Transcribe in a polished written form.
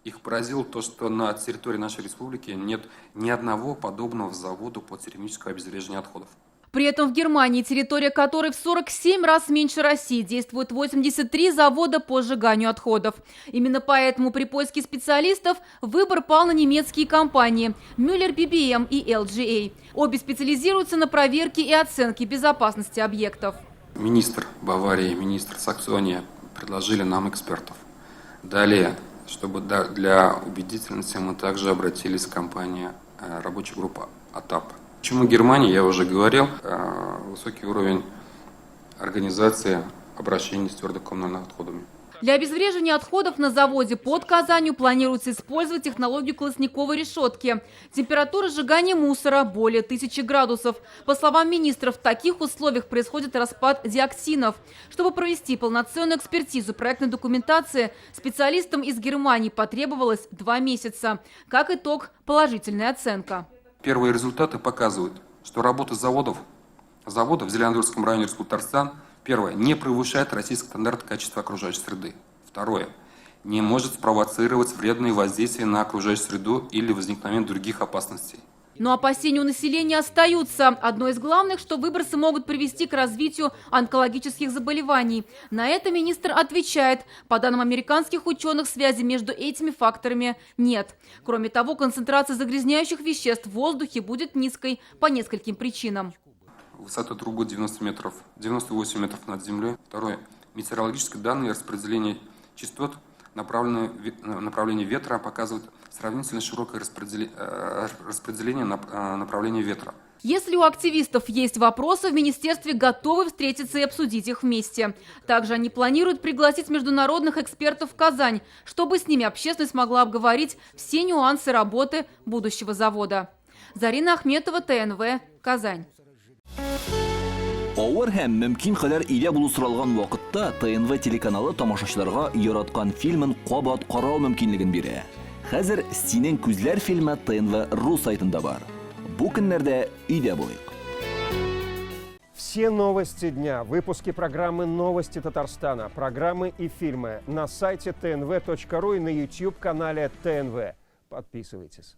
Их поразило то, что на территории нашей республики нет ни одного подобного завода по термическому обезвреживанию отходов. При этом в Германии, территория которой в 47 раз меньше России, действует 83 завода по сжиганию отходов. Именно поэтому при поиске специалистов выбор пал на немецкие компании Müller BBM и LGA. Обе специализируются на проверке и оценке безопасности объектов. Министр Баварии, министр Саксонии предложили нам экспертов. Далее, чтобы для убедительности, мы также обратились к компании рабочая группа АТАП. Почему Германия, я уже говорил, высокий уровень организации обращений с твердокоммунальными отходами. Для обезвреживания отходов на заводе под Казанью планируется использовать технологию колосниковой решетки. Температура сжигания мусора более 1000 градусов. По словам министра, в таких условиях происходит распад диоксинов. Чтобы провести полноценную экспертизу проектной документации, специалистам из Германии потребовалось 2 месяца. Как итог, положительная оценка. Первые результаты показывают, что работа заводов в Зеленодольском районе Республики Татарстан, первое, не превышает российский стандарт качества окружающей среды. Второе, не может спровоцировать вредные воздействия на окружающую среду или возникновение других опасностей. Но опасения у населения остаются. Одно из главных, что выбросы могут привести к развитию онкологических заболеваний. На это министр отвечает. По данным американских ученых, связи между этими факторами нет. Кроме того, концентрация загрязняющих веществ в воздухе будет низкой по нескольким причинам. Высота трубы 98 метров над землей. Второе, метеорологические данные распределения частот, направление ветра показывают сравнительно широкое распределение направления ветра. Если у активистов есть вопросы, в министерстве готовы встретиться и обсудить их вместе. Также они планируют пригласить международных экспертов в Казань, чтобы с ними общественность могла обговорить все нюансы работы будущего завода. Зарина Ахметова, ТНВ, Казань. Авыр һәм мөмкин кадәр илә булу соралган вакытта ТНВ телеканалы тамашачыларга яраткан фильмын кабат карау мөмкинлеген бирә. Хәзер «Синең күзләр» фильмы ТНВ.ру сайтында бар. Бу көннәрдә өйдә булыйк. Все новости дня, выпуски программы «Новости Татарстана», программы и фильмы на сайте tnv.ru и на YouTube-канале ТНВ. Подписывайтесь.